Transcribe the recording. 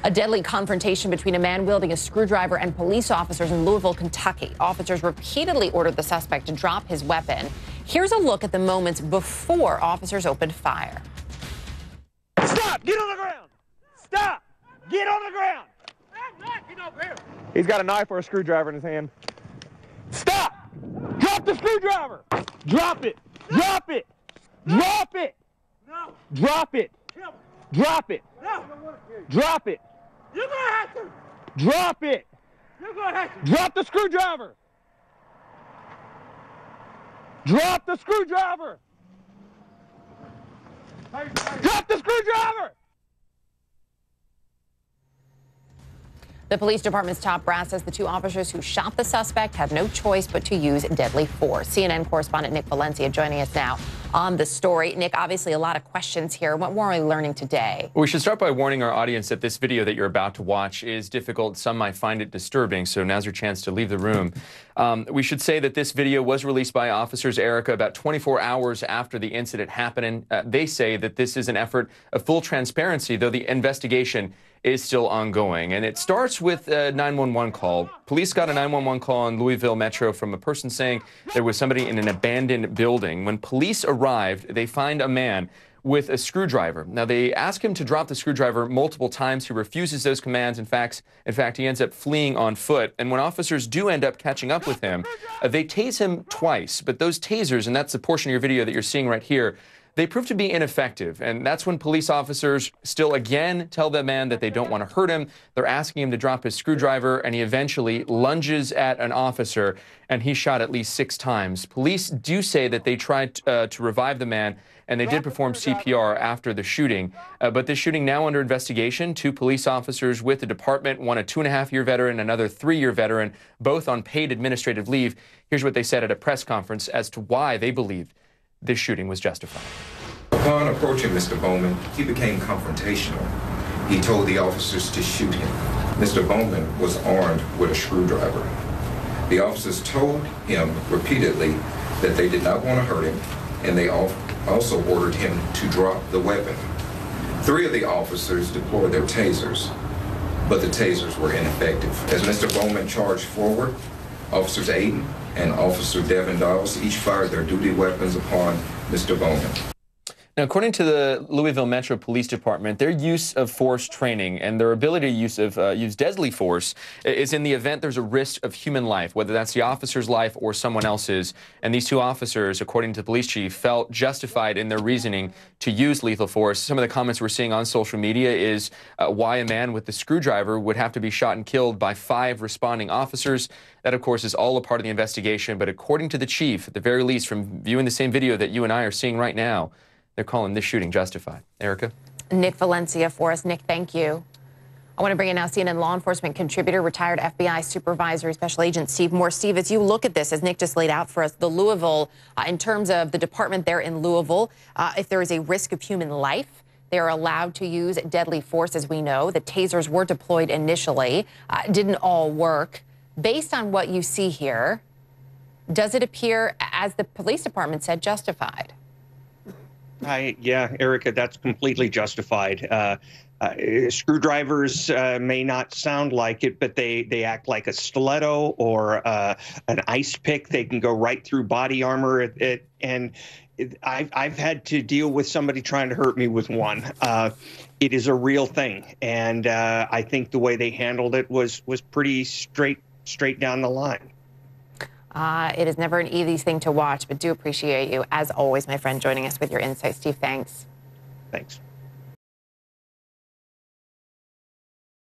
A deadly confrontation between a man wielding a screwdriver and police officers in Louisville, Kentucky. Officers repeatedly ordered the suspect to drop his weapon. Here's a look at the moments before officers opened fire. Stop! Get on the ground! Stop! Get on the ground! He's got a knife or a screwdriver in his hand. Stop! Drop the screwdriver! Drop it! Drop it! Drop it! No! Drop it! Drop it! No! Drop it! You're gonna have to! Drop it! You're gonna have to! Drop the screwdriver! Drop the screwdriver! Drop the screwdriver! The police department's top brass says the two officers who shot the suspect had no choice but to use deadly force. CNN correspondent Nick Valencia joining us now on the story. Nick, obviously a lot of questions here. What more are we learning today? We should start by warning our audience that this video that you're about to watch is difficult. Some might find it disturbing, so now's your chance to leave the room. We should say that this video was released by officers, Erica, about 24 hours after the incident happened. They say that this is an effort of full transparency, though the investigation is still ongoing. And it starts with a 911 call. Police got a 911 call in Louisville Metro from a person saying there was somebody in an abandoned building. When police arrived, they find a man with a screwdriver. Now, they ask him to drop the screwdriver multiple times. He refuses those commands. In fact, he ends up fleeing on foot. And when officers do end up catching up with him, they tase him twice. But those tasers, and that's the portion of your video that you're seeing right here, they prove to be ineffective, and that's when police officers still again tell the man that they don't want to hurt him. They're asking him to drop his screwdriver, and he eventually lunges at an officer, and he's shot at least 6 times. Police do say that they tried to revive the man, and they did perform CPR after the shooting. But this shooting now under investigation. 2 police officers with the department, one a 2.5-year veteran, another 3-year veteran, both on paid administrative leave. Here's what they said at a press conference as to why they believed this shooting was justified. Upon approaching Mr. Bowman, he became confrontational. He told the officers to shoot him. Mr. Bowman was armed with a screwdriver. The officers told him repeatedly that they did not want to hurt him, and they also ordered him to drop the weapon. 3 of the officers deployed their tasers, but the tasers were ineffective. As Mr. Bowman charged forward, Officers Aiden and Officer Devin Dawes each fired their duty weapons upon Mr. Bowman. Now, according to the Louisville Metro Police Department, their use of force training and their ability to use deadly force is in the event there's a risk of human life, whether that's the officer's life or someone else's. And these 2 officers, according to the police chief, felt justified in their reasoning to use lethal force. Some of the comments we're seeing on social media is why a man with the screwdriver would have to be shot and killed by 5 responding officers. That, of course, is all a part of the investigation. But according to the chief, at the very least, from viewing the same video that you and I are seeing right now, they're calling this shooting justified. Erica? Nick Valencia for us. Nick, thank you. I want to bring in now CNN law enforcement contributor, retired FBI supervisory special agent Steve Moore. Steve, as you look at this, as Nick just laid out for us, the Louisville, in terms of the department there in Louisville, if there is a risk of human life, they are allowed to use deadly force, as we know. The tasers were deployed initially, didn't all work. Based on what you see here, does it appear, as the police department said, justified? Yeah, Erica, that's completely justified. Screwdrivers may not sound like it, but they act like a stiletto or an ice pick. They can go right through body armor. I've had to deal with somebody trying to hurt me with one. It is a real thing, and I think the way they handled it was pretty straight down the line. It is never an easy thing to watch, but do appreciate you, as always, my friend, joining us with your insights. Steve, thanks. Thanks.